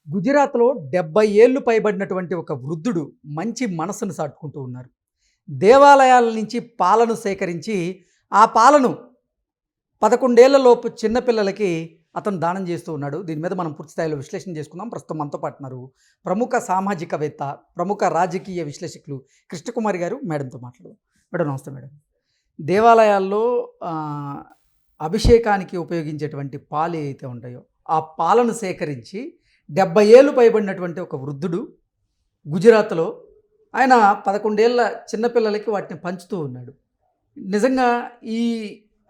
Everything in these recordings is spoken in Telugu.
గుజరాత్‌లో 70 ఏళ్ళు పైబడినటువంటి ఒక వృద్ధుడు మంచి మనసును చాటుకుంటూ ఉన్నారు. దేవాలయాల నుంచి పాలను సేకరించి, ఆ పాలను 11 ఏళ్ల లోపు చిన్న పిల్లలకి అతను దానం చేస్తూ ఉన్నాడు. దీని మీద మనం పూర్తి స్థాయిలో విశ్లేషణ చేసుకుందాం. ప్రస్తుతం మనతో పాటు ఉన్నారు ప్రముఖ సామాజికవేత్త, ప్రముఖ రాజకీయ విశ్లేషకులు కృష్ణకుమారి గారు. మేడంతో మాట్లాడదాం. మేడం నమస్తే మేడం. దేవాలయాల్లో అభిషేకానికి ఉపయోగించేటువంటి పాలు ఏవైతే ఉంటాయో, ఆ పాలను సేకరించి 70 ఏళ్ళు పైబడినటువంటి ఒక వృద్ధుడు గుజరాత్లో ఆయన 11 ఏళ్ల చిన్నపిల్లలకి వాటిని పంచుతూ ఉన్నాడు. నిజంగా ఈ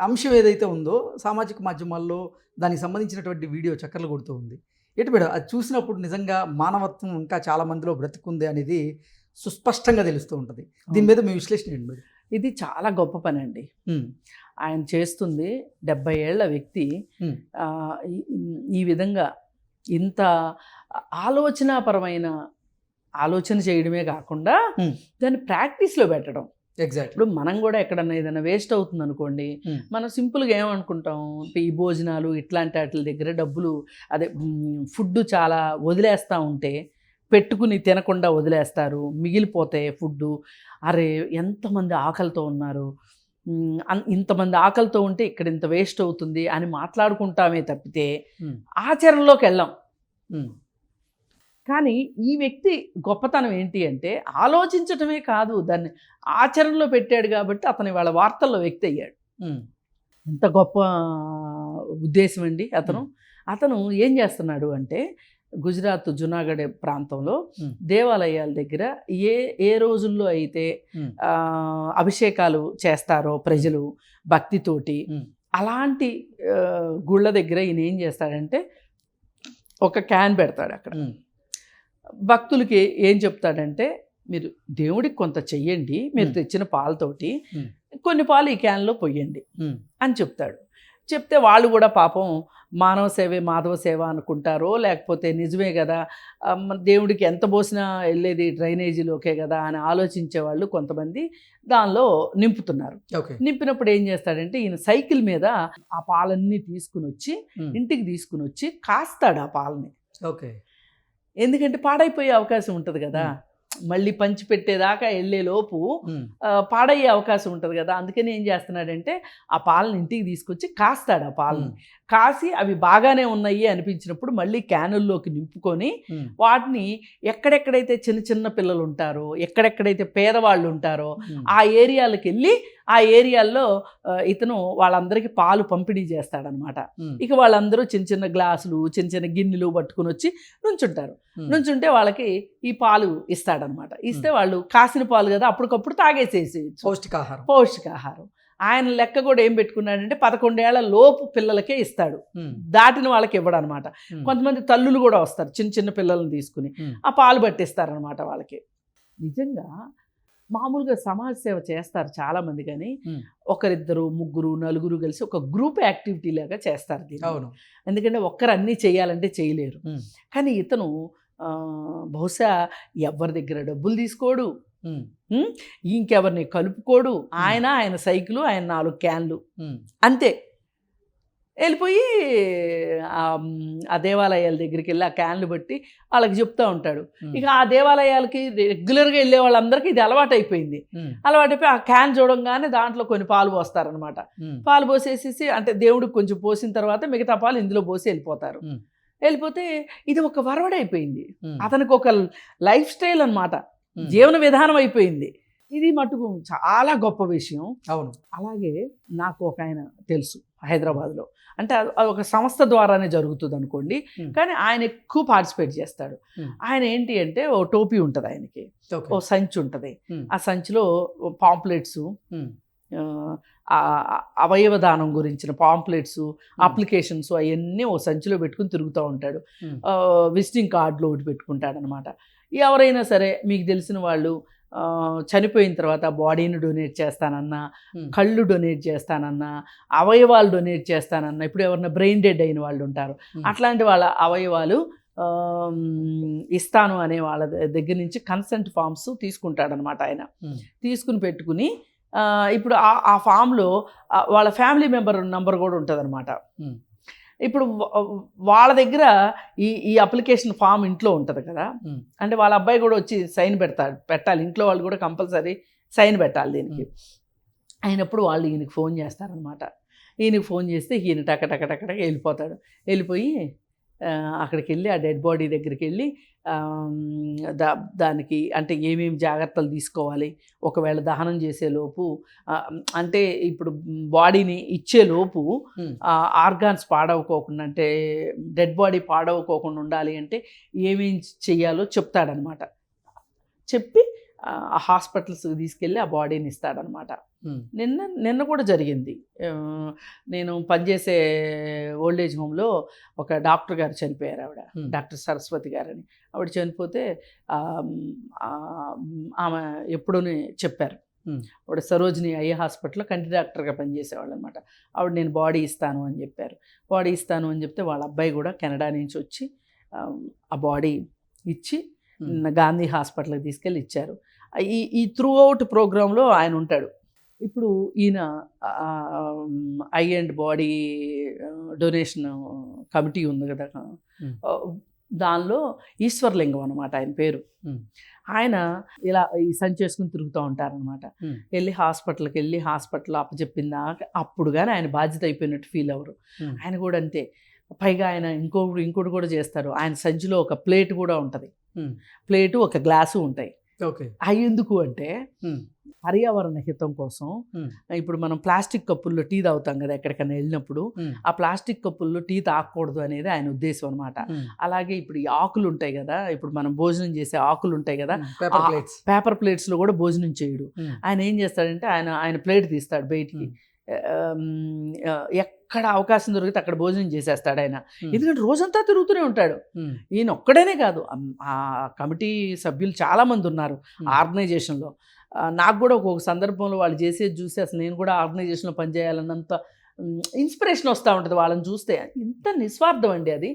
అంశం ఏదైతే ఉందో సామాజిక మాధ్యమాల్లో దానికి సంబంధించినటువంటి వీడియో చక్కర్లు కొడుతూ ఉంది. ఏంటి మేడం అది చూసినప్పుడు నిజంగా మానవత్వం ఇంకా చాలా మందిలో బ్రతుకుంది అనేది సుస్పష్టంగా తెలుస్తూ ఉంటుంది. దీని మీద మీ విశ్లేషణ ఏంటి మేడం? ఇది చాలా గొప్ప పని అండి. ఆయన చేస్తుంది 70 ఏళ్ల వ్యక్తి ఈ విధంగా ఇంత ఆలోచనాపరమైన ఆలోచన చేయడమే కాకుండా దాన్ని ప్రాక్టీస్లో పెట్టడం. ఎగ్జాక్ట్. ఇప్పుడు మనం కూడా ఎక్కడన్నా ఏదైనా వేస్ట్ అవుతుంది అనుకోండి, మనం సింపుల్గా ఏమనుకుంటాం, ఈ భోజనాలు ఇట్లాంటి వాటి దగ్గర డబ్బులు ఫుడ్ చాలా వదిలేస్తూ ఉంటే పెట్టుకుని తినకుండా వదిలేస్తారు, మిగిలిపోతాయి ఫుడ్డు. అరే ఎంతమంది ఆకలితో ఉన్నారు, ఇంతమంది ఆకలితో ఉంటే ఇక్కడ ఇంత వేస్ట్ అవుతుంది అని మాట్లాడుకుంటామే తప్పితే ఆచరణలోకి వెళ్ళాం. కానీ ఈ వ్యక్తి గొప్పతనం ఏంటి అంటే ఆలోచించటమే కాదు, దాన్ని ఆచరణలో పెట్టాడు కాబట్టి అతని వాళ్ళ వార్తల్లో వ్యక్తి అయ్యాడు. ఎంత గొప్ప ఉద్దేశం అండి. అతను ఏం చేస్తున్నాడు అంటే గుజరాత్ జునాగఢ్ ప్రాంతంలో దేవాలయాల దగ్గర ఏ రోజుల్లో అయితే అభిషేకాలు చేస్తారో ప్రజలు భక్తితోటి, అలాంటి గుళ్ళ దగ్గర ఈయన ఏం చేస్తాడంటే ఒక క్యాన్ పెడతాడు. అక్కడ భక్తులకి ఏం చెప్తాడంటే, మీరు దేవుడికి కొంత చెయ్యండి, మీరు తెచ్చిన పాలతోటి కొన్ని పాలు ఈ క్యాన్లో పొయ్యండి అని చెప్తాడు. చెప్తే వాళ్ళు కూడా పాపం మానవ సేవే మాధవ సేవ అనుకుంటారో, లేకపోతే నిజమే కదా దేవుడికి ఎంత పోసినా వెళ్ళేది డ్రైనేజీలోకే కదా అని ఆలోచించే వాళ్ళు కొంతమంది దానిలో నింపుతున్నారు. నింపినప్పుడు ఏం చేస్తాడంటే ఈయన సైకిల్ మీద ఆ పాలన్నీ తీసుకుని వచ్చి ఇంటికి తీసుకుని వచ్చి కాస్తాడు ఆ పాలని. ఓకే. ఎందుకంటే పాడైపోయే అవకాశం ఉంటుంది కదా, మళ్ళీ పంచి పెట్టేదాకా వెళ్ళే లోపు పాడయ్యే అవకాశం ఉంటుంది కదా. అందుకని ఏం చేస్తున్నాడంటే ఆ పాలను ఇంటికి తీసుకొచ్చి కాస్తాడు. ఆ పాలను కాసి అవి బాగానే ఉన్నాయి అనిపించినప్పుడు మళ్ళీ క్యానుల్లోకి నింపుకొని వాటిని ఎక్కడెక్కడైతే చిన్న చిన్న పిల్లలు ఉంటారో, ఎక్కడెక్కడైతే పేదవాళ్ళు ఉంటారో ఆ ఏరియాలకు వెళ్ళి ఆ ఏరియాల్లో ఇతను వాళ్ళందరికీ పాలు పంపిణీ చేస్తాడనమాట. ఇక వాళ్ళందరూ చిన్న చిన్న గ్లాసులు చిన్న చిన్న గిన్నెలు పట్టుకుని వచ్చి నుంచుంటారు. నుంచుంటే వాళ్ళకి ఈ పాలు ఇస్తాడనమాట. ఇస్తే వాళ్ళు కాసిన పాలు కదా అప్పటికప్పుడు తాగేసేసి పౌష్టికాహారం. ఆయన లెక్క కూడా ఏం పెట్టుకున్నాడంటే 11 ఏళ్ల లోపు పిల్లలకే ఇస్తాడు, దాటిన వాళ్ళకి ఇవ్వడం అనమాట. కొంతమంది తల్లులు కూడా వస్తారు చిన్న చిన్న పిల్లల్ని తీసుకుని ఆ పాలు పట్టిస్తారనమాట వాళ్ళకి. నిజంగా మామూలుగా సమాజ సేవ చేస్తారు చాలామంది, కానీ ఒకరిద్దరు ముగ్గురు నలుగురు కలిసి ఒక గ్రూప్ యాక్టివిటీ లాగా చేస్తారు దీన్ని. ఎందుకంటే ఒక్కరు అన్నీ చేయాలంటే చేయలేరు. కానీ ఇతను బహుశా ఎవరి దగ్గర డబ్బులు తీసుకోడు, ఇంకెవరిని కలుపుకోడు. ఆయన సైకిలు, ఆయన 4 క్యాన్లు అంతే. వెళ్ళిపోయి ఆ దేవాలయాల దగ్గరికి వెళ్ళి ఆ క్యాన్లు బట్టి వాళ్ళకి చెప్తూ ఉంటాడు. ఇక ఆ దేవాలయాలకి రెగ్యులర్గా వెళ్ళే వాళ్ళందరికీ ఇది అలవాటైపోయింది. అలవాటైపోయి ఆ క్యాన్ చూడంగానే దాంట్లో కొన్ని పాలు పోస్తారనమాట. పాలు పోసేసేసి అంటే దేవుడికి కొంచెం పోసిన తర్వాత మిగతా పాలు ఇందులో పోసి వెళ్ళిపోతారు. వెళ్ళిపోతే ఇది ఒక వరవడైపోయింది, అతనికి ఒక లైఫ్ స్టైల్ అనమాట, జీవన విధానం అయిపోయింది. ఇది మటుకు చాలా గొప్ప విషయం. అవును. అలాగే నాకు ఒక ఆయన తెలుసు హైదరాబాద్లో, అంటే అది ఒక సంస్థ ద్వారానే జరుగుతుంది అనుకోండి, కానీ ఆయన ఎక్కువ పార్టిసిపేట్ చేస్తాడు. ఆయన ఏంటి అంటే ఓ టోపీ ఉంటుంది ఆయనకి, ఓ సంచి ఉంటుంది. ఆ సంచిలో పాంప్లెట్స్, అవయవ దానం గురించిన పాంప్లెట్స్, అప్లికేషన్స్ అవన్నీ ఓ సంచిలో పెట్టుకుని తిరుగుతూ ఉంటాడు. విజిటింగ్ కార్డులో ఒకటి పెట్టుకుంటాడు అనమాట. ఎవరైనా సరే మీకు తెలిసిన వాళ్ళు చనిపోయిన తర్వాత బాడీని డొనేట్ చేస్తానన్నా, కళ్ళు డొనేట్ చేస్తానన్నా, అవయవాలు డొనేట్ చేస్తానన్నా, ఇప్పుడు ఎవరైనా బ్రెయిన్ డెడ్ అయిన వాళ్ళు ఉంటారు, అట్లాంటి వాళ్ళ అవయవాలు ఇస్తాను అనే వాళ్ళ దగ్గర నుంచి కన్సెంట్ ఫామ్స్ తీసుకుంటాడనమాట. ఆయన తీసుకుని పెట్టుకుని ఇప్పుడు ఆ ఫామ్లో వాళ్ళ ఫ్యామిలీ మెంబర్ నంబర్ కూడా ఉంటుంది అనమాట. ఇప్పుడు వాళ్ళ దగ్గర ఈ అప్లికేషన్ ఫామ్ ఇంట్లో ఉంటుంది కదా, అంటే వాళ్ళ అబ్బాయి కూడా వచ్చి సైన్ పెట్టాలి, ఇంట్లో వాళ్ళు కూడా కంపల్సరీ సైన్ పెట్టాలి దీనికి. అయినప్పుడు వాళ్ళు ఈయనకి ఫోన్ చేస్తారనమాట. ఈయనకి ఫోన్ చేస్తే ఈయన టక వెళ్ళిపోతాడు. వెళ్ళిపోయి అక్కడికి వెళ్ళి ఆ డెడ్ బాడీ దగ్గరికి వెళ్ళి దానికి అంటే ఏమేమి జాగ్రత్తలు తీసుకోవాలి, ఒకవేళ దహనం చేసేలోపు అంటే ఇప్పుడు బాడీని ఇచ్చేలోపు ఆర్గాన్స్ పాడవకోకుండా, అంటే డెడ్ బాడీ పాడవకోకుండా ఉండాలి అంటే ఏమేం చెయ్యాలో చెప్తాడనమాట. చెప్పి ఆ హాస్పిటల్స్కి తీసుకెళ్ళి ఆ బాడీని ఇస్తాడనమాట. నిన్న కూడా జరిగింది. నేను పనిచేసే ఓల్డేజ్ హోమ్లో ఒక డాక్టర్ గారు చనిపోయారు. ఆవిడ డాక్టర్ సరస్వతి గారని. ఆవిడ చనిపోతే ఆమె ఎప్పుడూనే చెప్పారు, ఆవిడ సరోజిని ఐ హాస్పిటల్లో కంటి డాక్టర్గా పనిచేసేవాళ్ళు అనమాట. ఆవిడ నేను బాడీ ఇస్తాను అని చెప్పారు. బాడీ ఇస్తాను అని చెప్తే వాళ్ళ అబ్బాయి కూడా కెనడా నుంచి వచ్చి ఆ బాడీ ఇచ్చి గాంధీ హాస్పిటల్కి తీసుకెళ్ళి ఇచ్చారు. ఈ త్రూ అవుట్ ప్రోగ్రాంలో ఆయన ఉంటాడు. ఇప్పుడు ఈయన I and body donation committee ఉంది కదా, దానిలో ఈశ్వర్లింగం అనమాట ఆయన పేరు. ఆయన ఇలా ఈ సంచి చేసుకుని తిరుగుతూ ఉంటారనమాట. వెళ్ళి హాస్పిటల్కి వెళ్ళి హాస్పిటల్ అప్పచెప్పిందా అప్పుడు కానీ ఆయన బాధ్యత అయిపోయినట్టు ఫీల్ అవ్వరు. ఆయన కూడా అంతే. పైగా ఆయన ఇంకోటి కూడా చేస్తారు. ఆయన సంచిలో ఒక ప్లేట్ కూడా ఉంటుంది, ప్లేటు ఒక గ్లాసు ఉంటాయి. అవి ఎందుకు అంటే పర్యావరణ హితం కోసం. ఇప్పుడు మనం ప్లాస్టిక్ కప్పుల్లో టీ తాగుతాం కదా ఎక్కడికైనా వెళ్ళినప్పుడు, ఆ ప్లాస్టిక్ కప్పుల్లో టీ తాగకూడదు అనేది ఆయన ఉద్దేశం అనమాట. అలాగే ఇప్పుడు ఈ ఆకులు ఉంటాయి కదా, ఇప్పుడు మనం భోజనం చేసే ఆకులు ఉంటాయి కదా, పేపర్ ప్లేట్స్లో కూడా భోజనం చేయడు. ఆయన ఏం చేస్తాడంటే ఆయన ప్లేట్ తీస్తాడు బయటికి, ఎక్కడ అవకాశం దొరికితే అక్కడ భోజనం చేసేస్తాడు ఆయన. ఎందుకంటే రోజంతా తిరుగుతూనే ఉంటాడు. ఈయన ఒక్కడేనే కాదు, ఆ కమిటీ సభ్యులు చాలామంది ఉన్నారు ఆర్గనైజేషన్లో. నాకు కూడా ఒక్కొక్క సందర్భంలో వాళ్ళు చేసేది చూసి అసలు నేను కూడా ఆర్గనైజేషన్లో పనిచేయాలన్నంత ఇన్స్పిరేషన్ వస్తూ ఉంటుంది వాళ్ళని చూస్తే. ఇంత నిస్వార్థం అండి అది,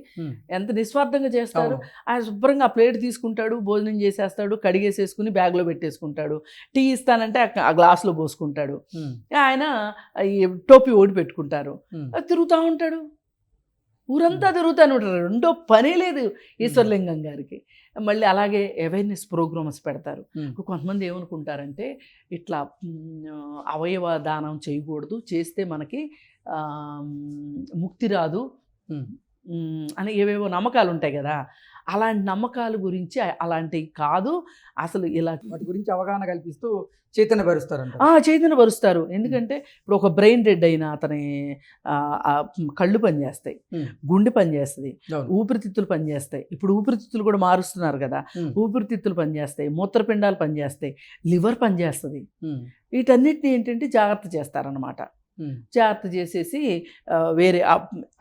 ఎంత నిస్వార్థంగా చేస్తారు. ఆయన శుభ్రంగా ఆ ప్లేట్ తీసుకుంటాడు, భోజనం చేసేస్తాడు, కడిగేసేసుకుని బ్యాగ్లో పెట్టేసుకుంటాడు. టీ ఇస్తానంటే ఆ గ్లాసులో పోసుకుంటాడు. ఆయన ఈ టోపీ ఓడి పెట్టుకుంటారు, తిరుగుతూ ఉంటాడు, ఊరంతా తిరుగుతూనే ఉంటారు. రెండో పనే లేదు ఈశ్వర్లింగం గారికి. మళ్ళీ అలాగే అవేర్నెస్ ప్రోగ్రామ్స్ పెడతారు. కొంతమంది ఏమనుకుంటారంటే ఇట్లా అవయవ దానం చేయకూడదు, చేస్తే మనకి ముక్తి రాదు అని ఏవేవో నమ్మకాలు ఉంటాయి కదా. అలాంటి నమ్మకాల గురించి అలాంటివి కాదు, అసలు ఇలా వాటి గురించి అవగాహన కల్పిస్తూ చైతన్యపరుస్తారు. చైతన్యపరుస్తారు. ఎందుకంటే ఇప్పుడు ఒక బ్రెయిన్ డెడ్ అయిన అతని కళ్ళు పనిచేస్తాయి, గుండె పనిచేస్తుంది, ఊపిరితిత్తులు పనిచేస్తాయి. ఇప్పుడు ఊపిరితిత్తులు కూడా మారుస్తున్నారు కదా, ఊపిరితిత్తులు పనిచేస్తాయి, మూత్రపిండాలు పనిచేస్తాయి, లివర్ పనిచేస్తుంది. వీటన్నిటిని ఏంటంటే జాగ్రత్త చేస్తారనమాట. జాగ్రత్త చేసేసి వేరే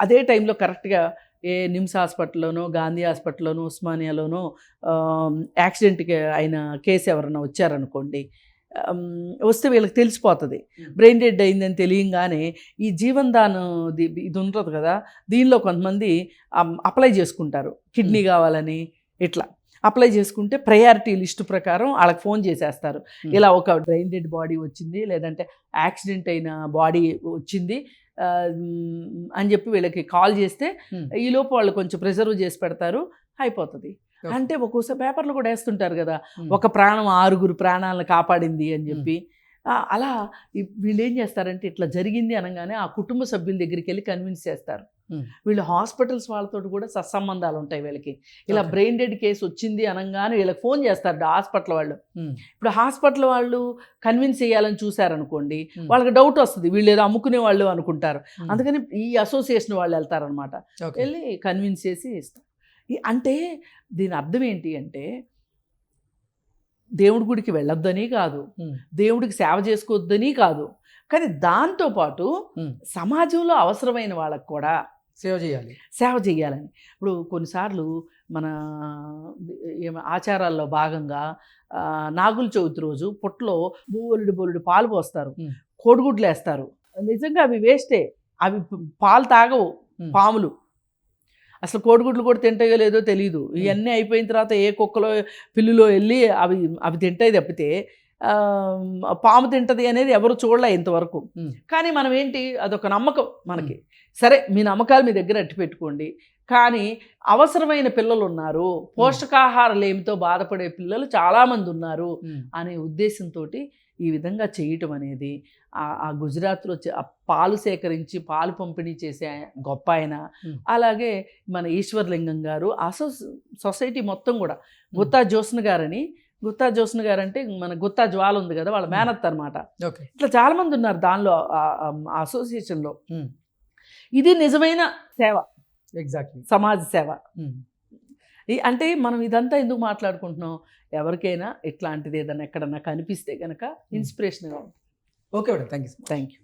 అదే టైంలో కరెక్ట్గా ఏ నిమ్స్ హాస్పిటల్లోనో, గాంధీ హాస్పిటల్లోనో, ఉస్మానియాలోనో యాక్సిడెంట్కి అయిన కేసు ఎవరన్నా వచ్చారనుకోండి, వస్తే వీళ్ళకి తెలిసిపోతుంది బ్రెయిన్ డెడ్ అయిందని. తెలియంగానే ఈ జీవన్ దాన్ ఇది ఉంటుంది కదా, దీనిలో కొంతమంది అప్లై చేసుకుంటారు, కిడ్నీ కావాలని ఇట్లా అప్లై చేసుకుంటే ప్రయారిటీ లిస్టు ప్రకారం వాళ్ళకి ఫోన్ చేసేస్తారు. ఇలా ఒక బ్రెయిన్ డెడ్ బాడీ వచ్చింది, లేదంటే యాక్సిడెంట్ అయిన బాడీ వచ్చింది అని చెప్పి వీళ్ళకి కాల్ చేస్తే ఈలోపు వాళ్ళు కొంచెం ప్రిజర్వ్ చేసి పెడతారు, అయిపోతుంది. అంటే ఒక్కోసారి పేపర్లు కూడా వేస్తుంటారు కదా, ఒక ప్రాణం 6 ప్రాణాలను కాపాడింది అని చెప్పి. అలా వీళ్ళు ఏం చేస్తారంటే ఇట్లా జరిగింది అనగానే ఆ కుటుంబ సభ్యుల దగ్గరికి వెళ్ళి కన్విన్స్ చేస్తారు. వీళ్ళు హాస్పిటల్స్ వాళ్ళతో కూడా సత్సంబంధాలు ఉంటాయి వీళ్ళకి. ఇలా బ్రెయిన్ డెడ్ కేసు వచ్చింది అనగానే వీళ్ళకి ఫోన్ చేస్తారు హాస్పిటల్ వాళ్ళు. ఇప్పుడు హాస్పిటల్ వాళ్ళు కన్విన్స్ చేయాలని చూసారనుకోండి, వాళ్ళకి డౌట్ వస్తుంది, వీళ్ళు ఏదో అమ్ముకునే వాళ్ళు అనుకుంటారు. అందుకని ఈ అసోసియేషన్ వాళ్ళు వెళ్తారనమాట, వెళ్ళి కన్విన్స్ చేసి ఇస్తారు. అంటే దీని అర్థం ఏంటి అంటే దేవుడి గుడికి వెళ్ళొద్దని కాదు, దేవుడికి సేవ చేసుకోవద్దని కాదు, కానీ దాంతోపాటు సమాజంలో అవసరమైన వాళ్ళకు కూడా సేవ చేయాలని. ఇప్పుడు కొన్నిసార్లు మన ఆచారాల్లో భాగంగా నాగుల చవితి రోజు పుట్టలో బోలుడు పాలు పోస్తారు, కోడిగుడ్లు వేస్తారు. నిజంగా అవి వేస్టే, అవి పాలు తాగవు పాములు. అసలు కోడిగుడ్లు కూడా తింటాయో లేదో తెలియదు. ఇవన్నీ అయిపోయిన తర్వాత ఏ కుక్కలో పిల్లులో వెళ్ళి అవి తింటాయి తప్పితే పాము తింటది అనేది ఎవరు చూడలే ఇంతవరకు. కానీ మనం ఏంటి, అదొక నమ్మకం మనకి. సరే, మీ నమ్మకాలు మీ దగ్గర అట్టి పెట్టుకోండి, కానీ అవసరమైన పిల్లలు ఉన్నారు, పోషకాహార లేమితో బాధపడే పిల్లలు చాలామంది ఉన్నారు అనే ఉద్దేశంతో ఈ విధంగా చేయటం అనేది, ఆ గుజరాత్లో ఆ పాలు సేకరించి పాలు పంపిణీ చేసే గొప్ప ఆయన. అలాగే మన ఈశ్వర్లింగం గారు, సొసైటీ మొత్తం కూడా, గుత్తా జ్యోత్స్న గారని, గుత్తా జ్యోత్స్న గారు అంటే మన గుత్తా జ్వాల ఉంది కదా, వాళ్ళ మేనత్త అనమాట. ఇట్లా చాలామంది ఉన్నారు దానిలో, అసోసియేషన్లో. ఇది నిజమైన సేవ, ఎగ్జాక్ట్లీ సమాజ సేవ. అంటే మనం ఇదంతా ఎందుకు మాట్లాడుకుంటున్నాం, ఎవరికైనా ఇట్లాంటిది ఏదైనా ఎక్కడన్నా కనిపిస్తే కనుక ఇన్స్పిరేషన్గా ఉంటుంది. Okay madam, thank you. Thank you.